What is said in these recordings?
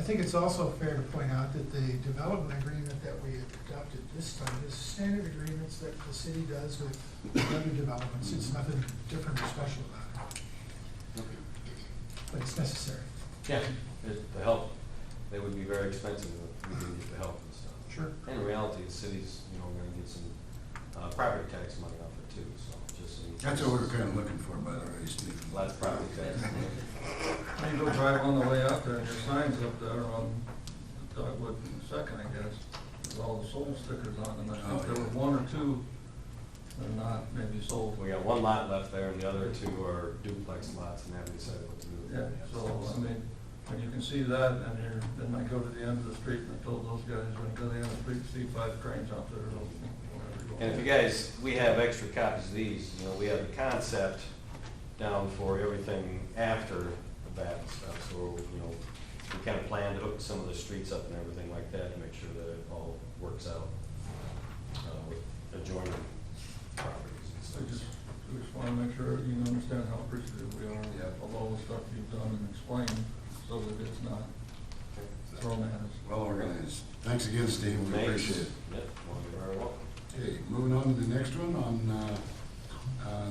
think it's also fair to point out that the development agreement that we adopted this time is standard agreements that the city does with other developments. It's nothing different or special about it. But it's necessary. Yeah, the help, they would be very expensive if we didn't get the help and stuff. Sure. In reality, the city's, gonna get some, property tax money off it too, so just. That's what we're kind of looking for, by the way, Steve. Lots of property tax. You go drive on the way out there, and your sign's up there on Dogwood Second, I guess, with all the sold stickers on them. I think there were one or two that are not maybe sold. We got one lot left there, and the other two are duplex lots, and haven't decided what to do with Yeah, them yet. so, I mean, when you can see that, and then I go to the end of the street, and I told those guys, when I go to the end of the street, see 5 cranes out there, or whatever. And if you guys, we have extra copies of these, we have the concept down for everything after that and stuff, so, we kind of plan to hook some of the streets up and everything like that to make sure that it all works out with adjoining properties and I stuff. just want to make sure you understand how appreciative we are of all the stuff you've done and explained, so that it's not thrown at us. Well organized. Thanks again, Steve. We Thanks. appreciate it. Yep, well, you're very welcome. Okay, moving on to the next one on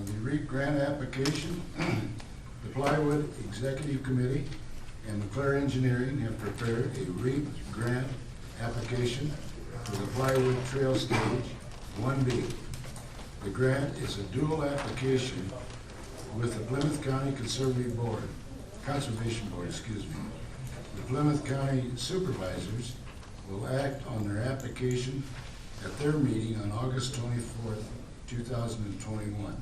the REAP grant application. The Plywood Executive Committee and McClure Engineering have prepared a REAP grant application for the Plywood Trail Stage 1B. The grant is a dual application with the Plymouth County Conservation Board. The Plymouth County Supervisors will act on their application at their meeting on August 24th, 2021.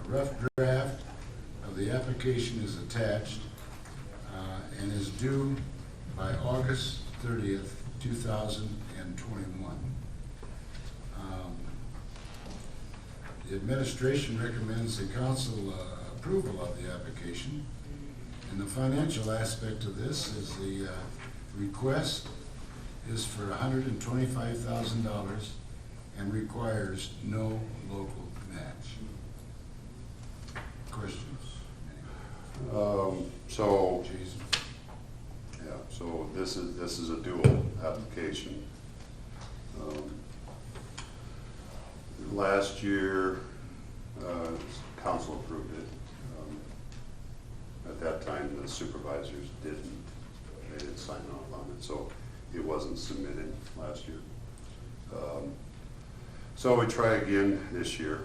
A rough draft of the application is attached and is due by August 30th, 2021. The administration recommends the council approval of the application. And the financial aspect of this is the request is for $125,000 and requires no local match. Questions? So, Jason? yeah, so this is a dual application. Last year, council approved it. At that time, the supervisors they didn't sign off on it, so it wasn't submitted last year. So we try again this year.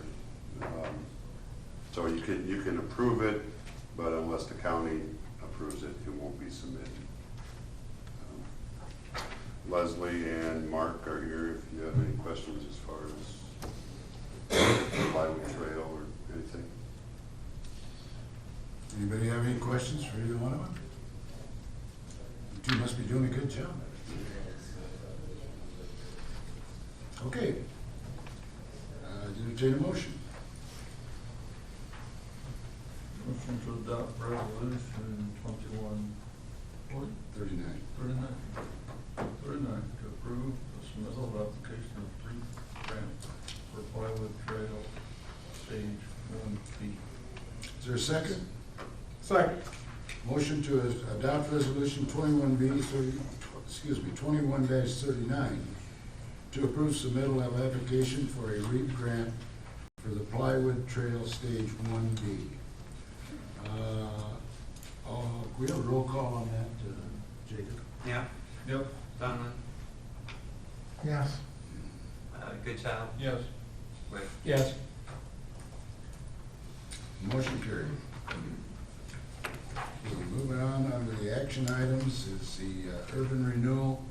So you can approve it, but unless the county approves it, it won't be submitted. Leslie and Mark are here if you have any questions as far as the Plywood Trail or anything. Anybody have any questions for either one of them? You two must be doing a good job. Okay. Entertain a motion. Motion to adopt resolution 39. 39 to approve the submittal of application of REAP grant for Plywood Trail Stage 1B. Is there a second? Second. Motion to adopt resolution 21-39 to approve submittal of application for a REAP grant for the Plywood Trail Stage 1B. We have a roll call on that, Jacob. Yeah, Yep. Donovan, Yes. Goodchild, Yes. Wait, Yes. Motion carried. Okay, moving on under the action items is the urban renewal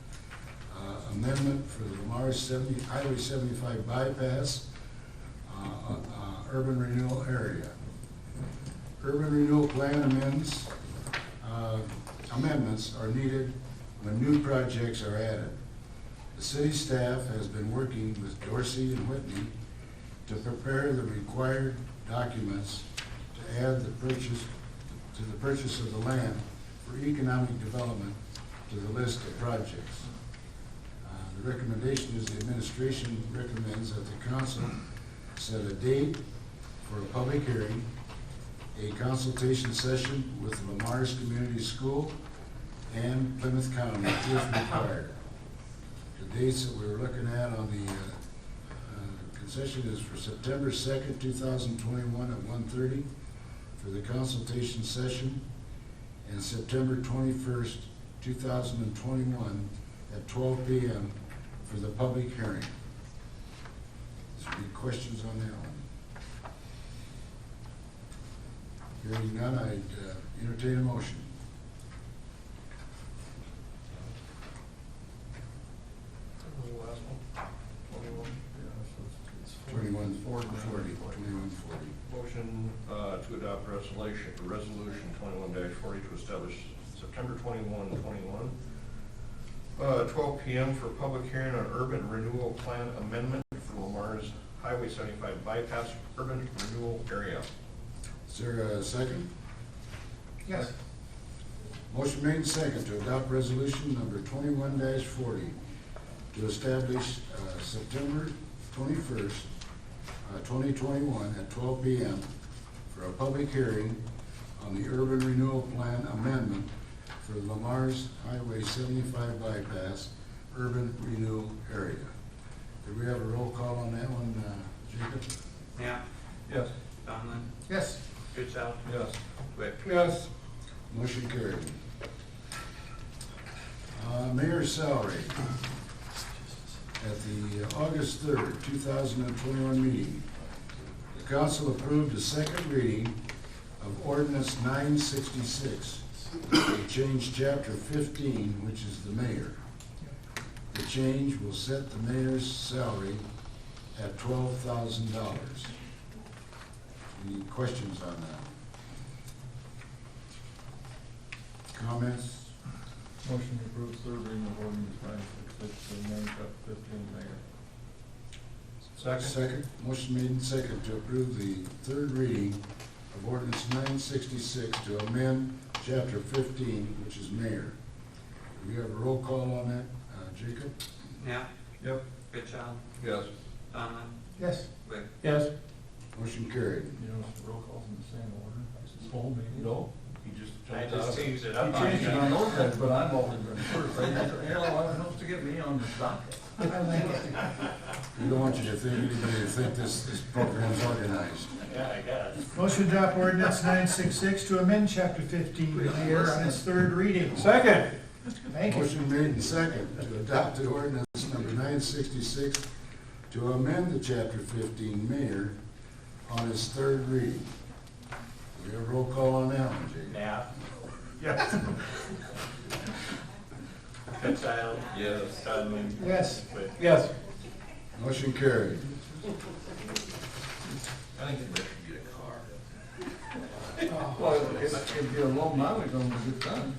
amendment for the Highway 75 bypass urban renewal area. Urban renewal plan amendments are needed when new projects are added. The city staff has been working with Dorsey and Whitney to prepare the required documents to add the purchase of the land for economic development to the list of projects. The recommendation is the administration recommends that the council set a date for a public hearing, a consultation session with Lamar's Community School, and Plymouth County if required. The dates that we were looking at on the concession is for September 2nd, 2021 at 1:30 for the consultation session, and September 21st, 2021 at 12 p.m. for the public hearing. Is there any questions on that one? Hearing none, I'd entertain a motion. The last one, 21. Yeah, so it's 2140. 40. 2140. Motion to adopt resolution 21-40 to establish September 21, 12 p.m. for public hearing on urban renewal plan amendment for Lamar's Highway 75 bypass urban renewal area. Is there a second? Yes. Motion made and second to adopt resolution number 21-40 to establish September 21st, 2021 at 12 p.m. for a public hearing on the urban renewal plan amendment for Lamar's Highway 75 bypass urban renewal area. Did we have a roll call on that one, Jacob? Yeah. Yes. Donlin? Yes. Goodchild? Yes. Wick? Yes. Motion carried. Mayor's salary. At the August 3rd, 2021 meeting, the council approved a second reading of ordinance 966 to change chapter 15, which is the mayor. The change will set the mayor's salary at $12,000. Any questions on that? Comments? Motion to approve third reading of ordinance 966 to amend chapter 15, mayor. Second. Motion made and second to approve the third reading of ordinance 966 to amend chapter 15, which is mayor. Do we have a roll call on that, Jacob? Yeah. Yep. Goodchild? Yes. Donlin? Yes. Wick? Yes. Motion carried. You know, roll calls in the same order. This is whole meeting. No. He just I jumped out just of changed it You up on changed it on you. those guys, but I'm always been first. You know, it helps to get me on the docket. I like it. We don't want you to think, anybody to think this program's organized. Yeah, I guess. Motion to adopt ordinance 966 to amend chapter 15, mayor, on its third reading. Second. Thank you. Motion made and second to adopt the ordinance number 966 to amend the chapter 15 mayor on its third reading. Do we have a roll call on that one, Jacob? Yeah. Yes. Goodchild? Yes. Donlin? Yes. Wick? Yes. Motion carried. I think it should get a car. Well, it'd be a low mileage on the good time.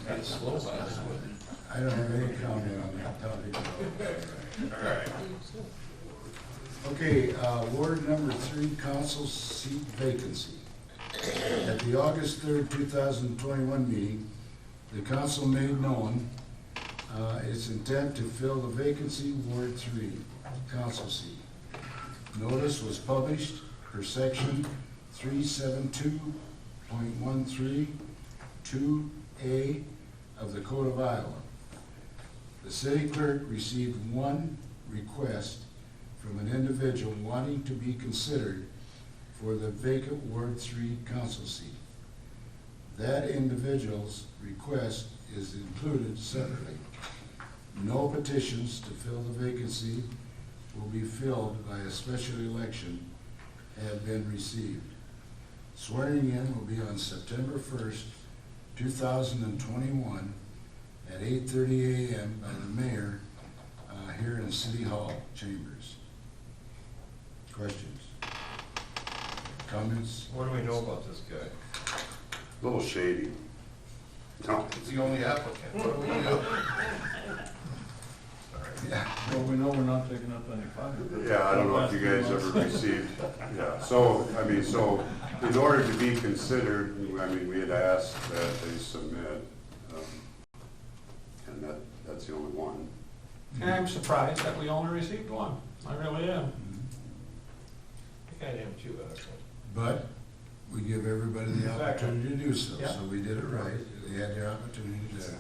It's slow by this way. I don't have any comment on that topic. All right. Okay, ward number 3, council seat vacancy. At the August 3rd, 2021 meeting, the council made known its intent to fill the vacancy Ward 3 council seat. Notice was published per section 372.13(2)A of the Code of Iowa. The city clerk received one request from an individual wanting to be considered for the vacant Ward 3 council seat. That individual's request is included separately. No petitions to fill the vacancy will be filled by a special election have been received. Swearing in will be on September 1st, 2021 at 8:30 a.m. by the mayor here in City Hall chambers. Questions? Comments? What do we know about this guy? A little shady. No, He's the only applicant. What do we do? Yeah. Well, we know we're not taking up any fire. yeah, I don't know if you guys ever received, yeah, so, I mean, so, in order to be considered, I mean, we had asked that they submit, and that's the only one. I'm surprised that we only received one. I really am. I am too, actually. But we give everybody the Exactly. opportunity to do so. Yeah. So we did it right. They had their opportunity to do it.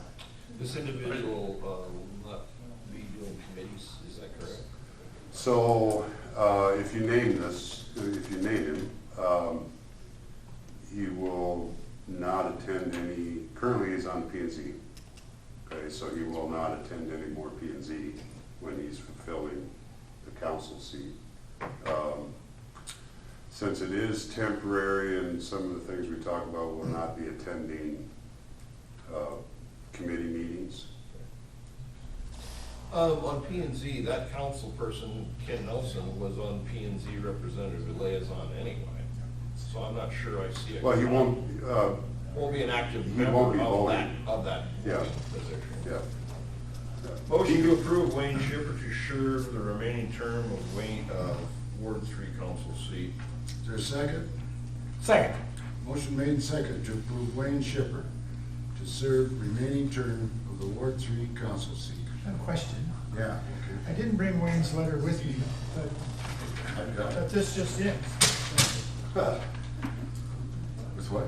This individual will not be doing committees, is that correct? So, if you name him, he will not attend any, currently he's on P and Z. Okay, so he will not attend any more P and Z when he's fulfilling the council seat. Since it is temporary and some of the things we talk about will not be attending committee meetings. On P and Z, that council person, Ken Nelson, was on P and Z representative liaison anyway. So I'm not sure I see it. Well, he won't, Won't be an active He member won't be of that, voting. of that Yeah. position. yeah. Motion to approve Wayne Shipper to serve the remaining term of Ward 3 council seat. Is there a second? Second. Motion made and second to approve Wayne Shipper to serve remaining term of the Ward 3 council seat. I have a question. Yeah, I didn't bring Wayne's letter with me, okay. I've got but it. this just in. With what?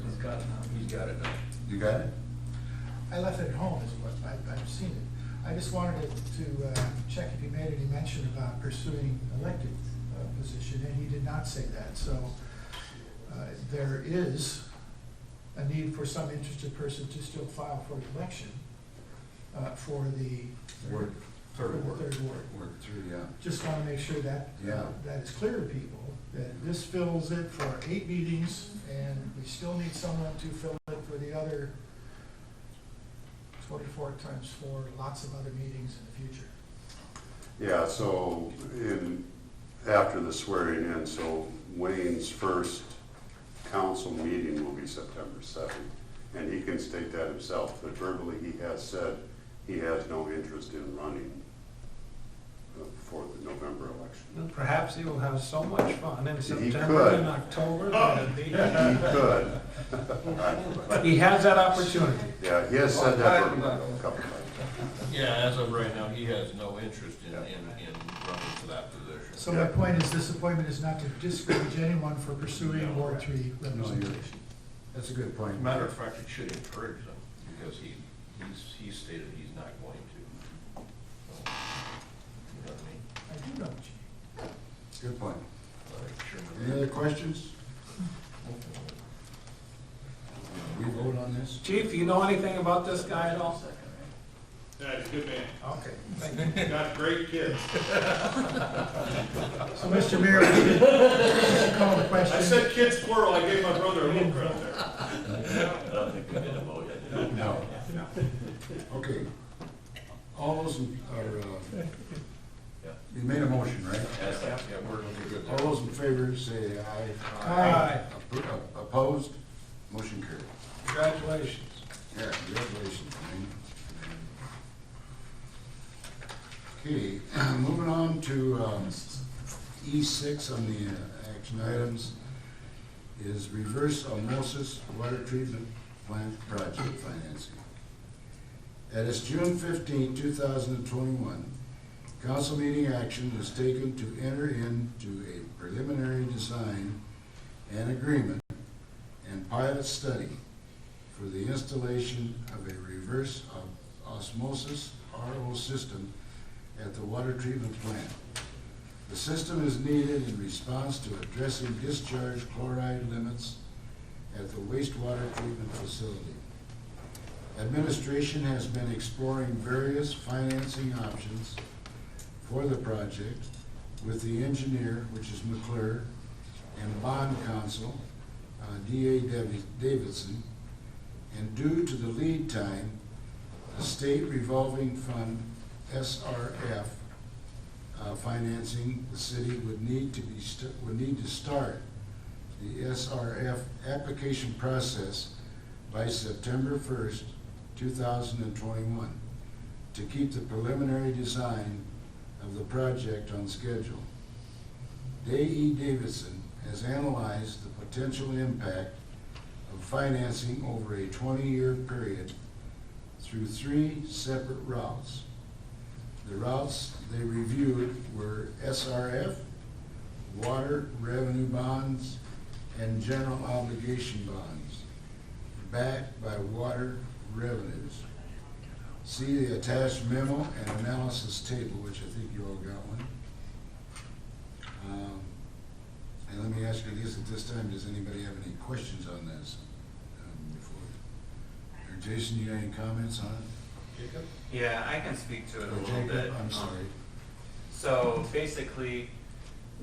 He's got it now. He's got it now. You got it? I left it at home, is what, I've seen it. I just wanted to check if he made any mention about pursuing elected position, and he did not say that. So there is a need for some interested person to still file for election for the Ward. third ward. Ward 3, yeah. Just want to make sure that Yeah. that is clear to people, that this fills it for 8 meetings, and we still need someone to fill it for the other 24 times 4, lots of other meetings in the future. Yeah, so after the swearing in, so Wayne's first council meeting will be September 7th. And he can state that himself, but verbally he has said he has no interest in running for the November election. Perhaps he will have so much fun in September could. and October that He could. he has that opportunity. Yeah, he has said that verbally a couple times. Yeah, as of right now, he has no interest in running for that position. So my point is, this appointment is not to discourage anyone for pursuing Ward 3 representation. That's a good point. Matter of fact, it should encourage them, because he's stated he's not going to. So, you know what I mean? I do know what you mean. Good point. All right, sure. Any other questions? We vote on this? Chief, you know anything about this guy at all? Yeah, he's a good man. Okay, thank you. Got great kids. So, Mr. Mayor, we should call the question. I said kids plural, I gave my brother a little credit there. I don't think we did a vote yet. No. Okay. All those, you made a motion, right? Yes, Yeah, we're good All there. those in favor say aye. Aye. Opposed? Motion carried. Congratulations. Yeah, congratulations, Wayne. Okay, moving on to E6 on the action items is reverse osmosis water treatment plant project financing. At its June 15, 2021, council meeting action was taken to enter into a preliminary design and agreement and pilot study for the installation of a reverse osmosis RO system at the water treatment plant. The system is needed in response to addressing discharge chloride limits at the wastewater treatment facility. Administration has been exploring various financing options for the project with the engineer, which is McClure, and bond counsel, D.A. Davidson, and due to the lead time, the state revolving fund, SRF, financing, the city would need to start the SRF application process by September 1st, 2021, to keep the preliminary design of the project on schedule. D.E. Davidson has analyzed the potential impact of financing over a 20-year period through 3 separate routes. The routes they reviewed were SRF, water revenue bonds, and general obligation bonds backed by water revenues. See the attached memo and analysis table, which I think you all got one. And let me ask you this at this time, does anybody have any questions on this? Or Jason, you got any comments on it? Jacob? Yeah, I can speak to it a Or little Jacob? bit. I'm sorry. So basically,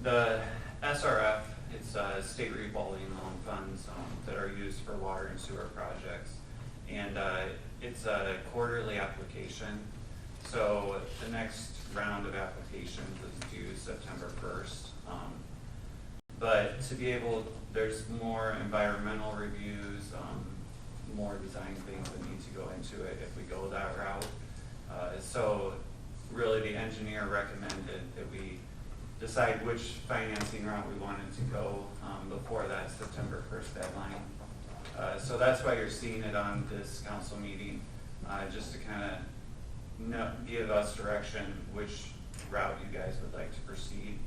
the SRF, it's state revolving loan funds that are used for water and sewer projects. And it's a quarterly application. So the next round of applications is due September 1st. But to be able, there's more environmental reviews, more design things that need to go into it if we go that route. So really the engineer recommended that we decide which financing route we wanted to go before that September 1st deadline. So that's why you're seeing it on this council meeting, just to kind of give us direction which route you guys would like to proceed.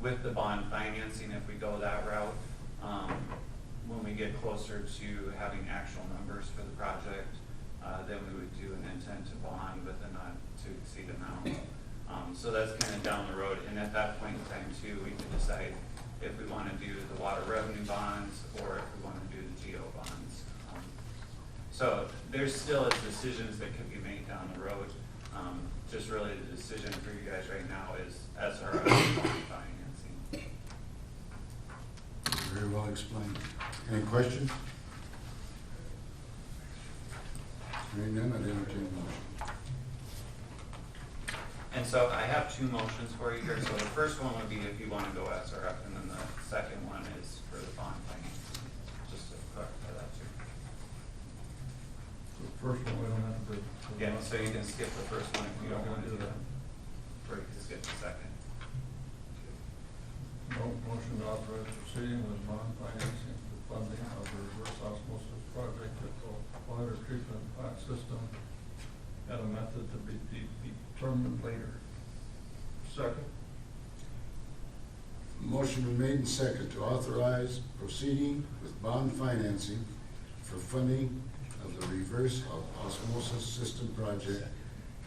With the bond financing, if we go that route, when we get closer to having actual numbers for the project, then we would do an intent to bond with a not to exceed amount. So that's kind of down the road, and at that point in time too, we can decide if we want to do the water revenue bonds or if we want to do the geo bonds. So there's still decisions that could be made down the road. Just really the decision for you guys right now is SRF bond financing. Very well explained. Any questions? Hearing none, I'd entertain a motion. And so I have two motions for you here. So the first one would be if you want to go SRF, and then the second one is for the bond financing. Just to clarify that too. So the first one, we don't have to do. Yeah, so you can skip the first one if you don't want to do that. Or you can skip the second. No, motion to authorize proceeding with bond financing for funding of the reverse osmosis project at the water treatment plant system at a method to be determined later. Second. Motion been made and second to authorize proceeding with bond financing for funding of the reverse osmosis system project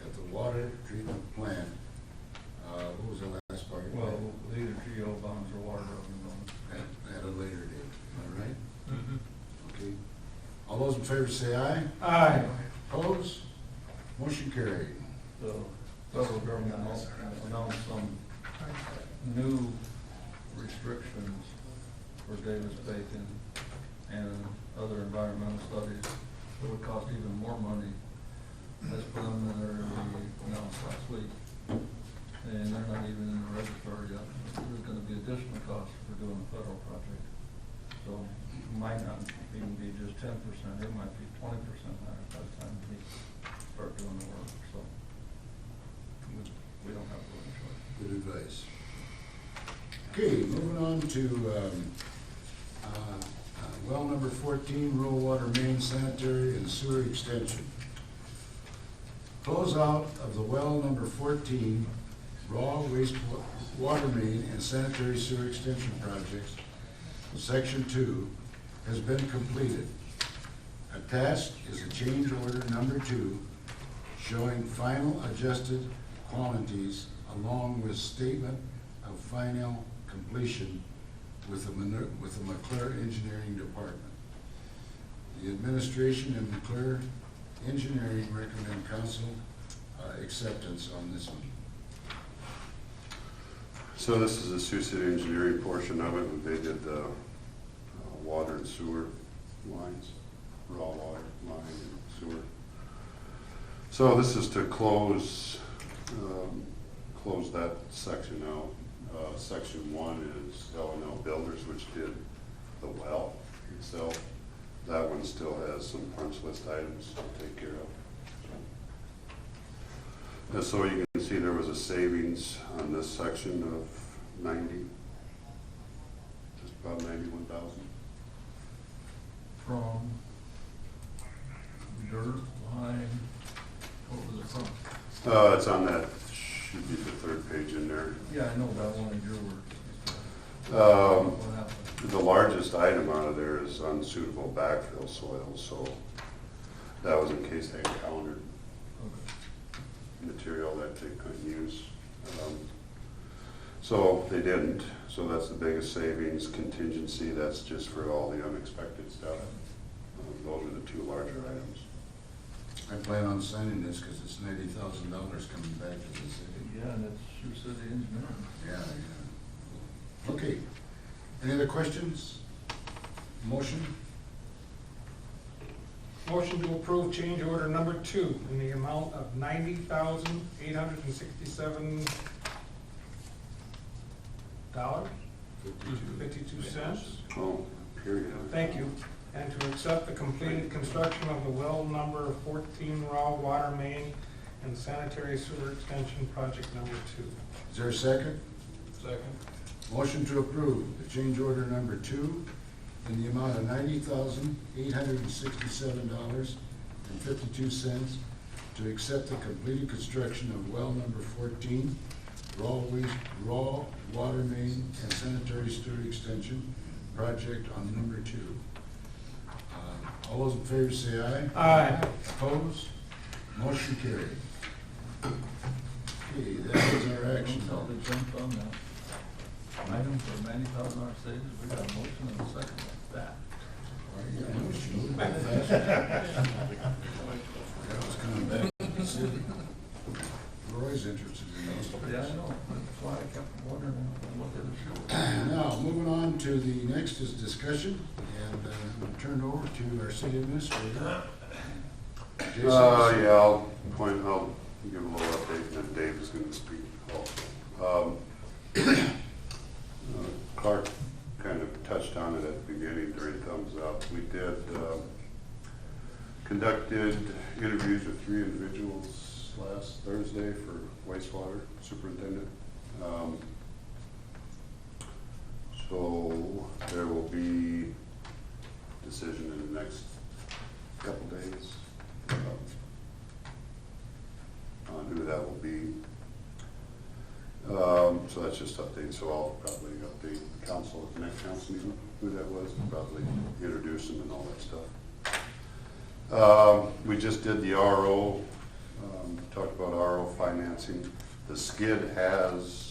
at the water treatment plant. What was the last part? Well, either geo bonds or water revenue bonds. At a later date, all right? Okay. All those in favor say aye. Aye. Opposed? Motion carried. The federal government announced some new restrictions for Davis-Bacon and other environmental studies that would cost even more money. That's preliminary announced last week. And they're not even in the registrar yet. There's gonna be additional costs for doing a federal project. So it might not even be just 10%, it might be 20% higher by the time we start doing the work, so we don't have really a choice. Good advice. Okay, moving on to well number 14, rural water main sanitary and sewer extension. Closeout of the well number 14 raw waste water main and sanitary sewer extension projects, section 2, has been completed. Attached is a change order number 2 showing final adjusted quantities along with statement of final completion with the McClure Engineering Department. The administration and McClure Engineering recommend council acceptance on this one. So this is the Sioux City engineering portion of it. They did the water and sewer lines, raw water line and sewer. So this is to close that section out. Section 1 is L&L Builders, which did the well itself. That one still has some punch list items to take care of. And so you can see there was a savings on this section of 90, just about 91,000. From dirt, line, what was it from? It's on that, should be the third page in there. Yeah, I know, but I wanted your word. What happened? The largest item out of there is unsuitable backfill soil, so that was in case they encountered material that they couldn't use. So they didn't, so that's the biggest savings. Contingency, that's just for all the unexpected stuff. Those are the two larger items. I plan on signing this because it's $90,000 coming back to the city. Yeah, and it's through city engineering. Yeah. Okay. Any other questions? Motion? Motion to approve change order number 2 in the amount of $90,867. 52 cents. Oh, period. Thank you. And to accept the completed construction of the well number 14 raw water main and sanitary sewer extension project number 2. Is there a second? Second. Motion to approve the change order number 2 in the amount of $90,867.52 to accept the completed construction of well number 14, raw water main and sanitary sewer extension project on number 2. All those in favor say aye. Aye. Opposed? Motion carried. Okay, that is our action. Tell they jumped on that item for $90,000 savings. We got a motion and a second like that. That was coming back to the city. Roy's interested in those. Yeah, I know. That's why I kept wondering what they were showing. Now, moving on to the next is discussion, and I'm going to turn it over to our city administrator. Jason. Yeah, I'll give a little update, and then Dave is going to speak also. Clark kind of touched on it at the beginning during Thumbs Up. We did, conducted interviews with 3 individuals last Thursday for wastewater superintendent. So there will be decision in the next couple days on who that will be. So that's just update. So I'll probably update the council at the next council meeting who that was, and probably introduce them and all that stuff. We just did the RO, talked about RO financing. The skid has